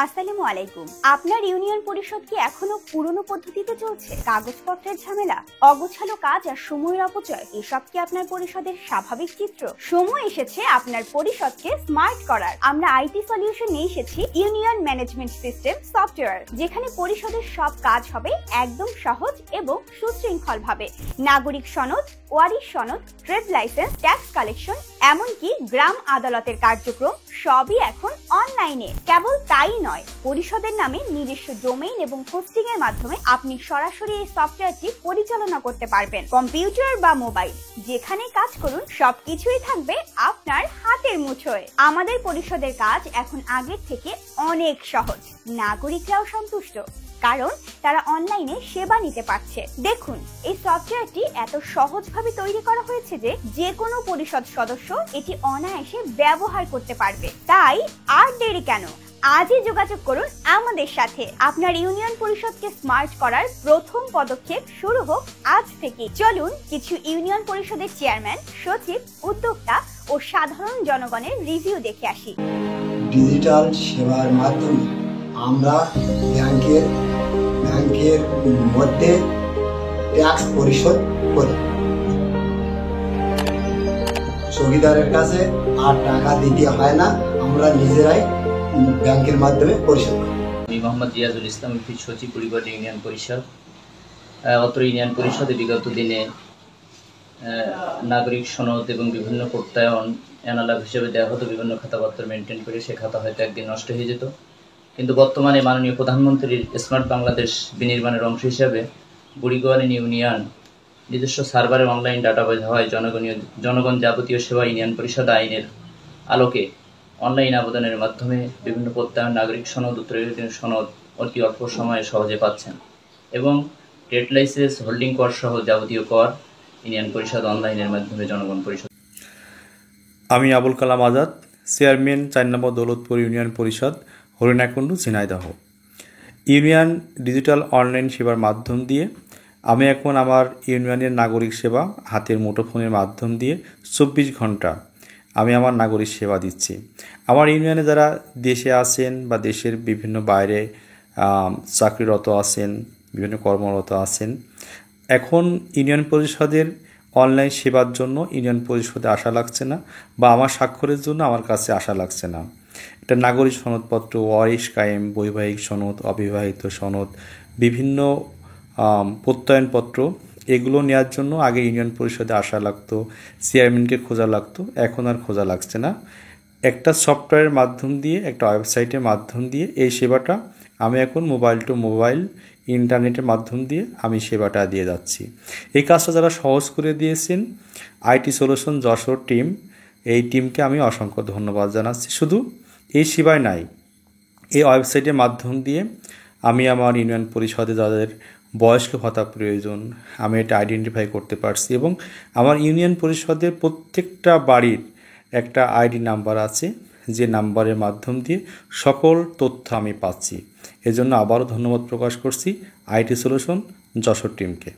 আসসালামু আলাইকুম। আপনার ইউনিয়ন পরিষদ কি এখনো পুরনো পদ্ধতিতে চলছে? কাগজপত্রের ঝামেলা, অগোছালো কাজ আর সময়ের অপচয়, এসব কি আপনার পরিষদের স্বাভাবিক চিত্র? সময় এসেছে আপনার পরিষদকে স্মার্ট করার। আমরা আইটি সলিউশন নিয়ে এসেছি ইউনিয়ন ম্যানেজমেন্ট সিস্টেম সফটওয়্যার, যেখানে পরিষদের সব কাজ হবে একদম সহজ এবং সুশৃঙ্খল ভাবে। নাগরিক সনদ, ওয়ারিশ সনদ, ট্রেড লাইসেন্স, ট্যাক্স কালেকশন, এমনকি গ্রাম আদালতের কার্যক্রম সবই এখন অনলাইনে। কেবল তাই নয়, পরিষদের নামে নিজস্ব ডোমেইন এবং হোস্টিং এর মাধ্যমে আপনি সরাসরি এই সফটওয়্যারটি পরিচালনা করতে পারবেন। কম্পিউটার বা মোবাইল, যেখানে কাজ করুন সবকিছুই থাকবে আপনার হাতের মুঠোয়। আমাদের পরিষদের কাজ এখন আগের থেকে অনেক সহজ। নাগরিকরাও সন্তুষ্ট, কারণ তারা অনলাইনে সেবা নিতে পারছে। দেখুন, এই সফটওয়্যারটি এত সহজভাবে তৈরি করা হয়েছে যে কোনো পরিষদ সদস্য এটি অনায়াসে ব্যবহার করতে পারবে। তাই আর দেরি কেন, আজই যোগাযোগ করুন আমাদের সাথে। আপনার ইউনিয়ন পরিষদকে স্মার্ট করার প্রথম পদক্ষেপ শুরু হোক আজ থেকে। চলুন কিছু ইউনিয়ন পরিষদের চেয়ারম্যান, সচিব, উদ্যোক্তা ও সাধারণ জনগণের রিভিউ দেখে আসি। ডিজিটাল সেবার মাধ্যমে আমরা ব্যাংকের মধ্যে ট্যাক্স পরিশোধ করি। চৌকিদারের কাছে আর টাকা দিতে হয় না, আমরা নিজেরাই ব্যাংকের মাধ্যমে পরিশোধ করি। আমি মোহাম্মদ রিয়াজুল ইসলাম, সচিব কুড়িবাড়ি ইউনিয়ন পরিষদ। অত্র ইউনিয়ন পরিষদে বিগত দিনে নাগরিক সনদ এবং বিভিন্ন প্রত্যয়ন অ্যানালগ হিসেবে দেওয়া হতো। বিভিন্ন খাতাপত্র মেনটেন করে সে খাতা হয়তো একদিন নষ্ট হয়ে যেত, কিন্তু বর্তমানে মাননীয় প্রধানমন্ত্রীর স্মার্ট বাংলাদেশ বিনির্মাণের অংশ হিসাবে বুড়িগোয়ালিন ইউনিয়ন নিজস্ব সার্ভারে অনলাইন ডাটাবেজ হয়। জনগণ যাবতীয় সেবা ইউনিয়ন পরিষদ আইনের আলোকে অনলাইন আবেদনের মাধ্যমে বিভিন্ন প্রত্যয়ন, নাগরিক সনদ, উত্তরাধিকার সনদ অতি অল্প সময়ে সহজে পাচ্ছেন এবং ট্রেড লাইসেন্স, হোল্ডিং কর সহ যাবতীয় কর ইউনিয়ন পরিষদ অনলাইনের মাধ্যমে জনগণ পরিষদ। আমি আবুল কালাম আজাদ, চেয়ারম্যান 4 নম্বর দৌলতপুর ইউনিয়ন পরিষদ, Harinakunda, Jhenaidah. Union digital online সেবার মাধ্যম দিয়ে আমি এখন আমার ইউনিয়নের নাগরিক সেবা হাতের মুঠোফোনের মাধ্যম দিয়ে 24 ঘন্টা আমি আমার নাগরিক সেবা দিচ্ছি। আমার ইউনিয়নে যারা দেশে আছেন বা দেশের বিভিন্ন বাইরে চাকরিরত আছেন, বিভিন্ন কর্মরত আছেন, এখন ইউনিয়ন পরিষদের অনলাইন সেবার জন্য ইউনিয়ন পরিষদে আসা লাগছে না, বা আমার স্বাক্ষরের জন্য আমার কাছে আসা লাগছে না। এটা নাগরিক সনদপত্র, ওয়ারিশ কায়েম, বৈবাহিক সনদ, অবিবাহিত সনদ, বিভিন্ন প্রত্যয়নপত্র, এগুলো নেওয়ার জন্য আগে ইউনিয়ন পরিষদে আসা লাগতো, চেয়ারম্যানকে খোঁজা লাগতো। এখন আর খোঁজা লাগছে না। একটা সফটওয়্যারের মাধ্যম দিয়ে, একটা ওয়েবসাইটের মাধ্যম দিয়ে এই সেবাটা আমি এখন মোবাইল টু মোবাইল ইন্টারনেটের মাধ্যম দিয়ে আমি সেবাটা দিয়ে যাচ্ছি। এই কাজটা যারা সহজ করে দিয়েছেন আইটি সলিউশন যশোর টিম, এই টিমকে আমি অসংখ্য ধন্যবাদ জানাচ্ছি। শুধু এই সেবাই নাই, এই ওয়েবসাইটের মাধ্যম দিয়ে আমি আমার ইউনিয়ন পরিষদে যাদের বয়স্ক ভাতা প্রয়োজন আমি এটা আইডেন্টিফাই করতে পারছি, এবং আমার ইউনিয়ন পরিষদের প্রত্যেকটা বাড়ির একটা আইডি নাম্বার আছে, যে নাম্বারের মাধ্যম দিয়ে সকল তথ্য আমি পাচ্ছি। এজন্য আবারও ধন্যবাদ প্রকাশ করছি আইটি সলিউশন যশোর টিমকে।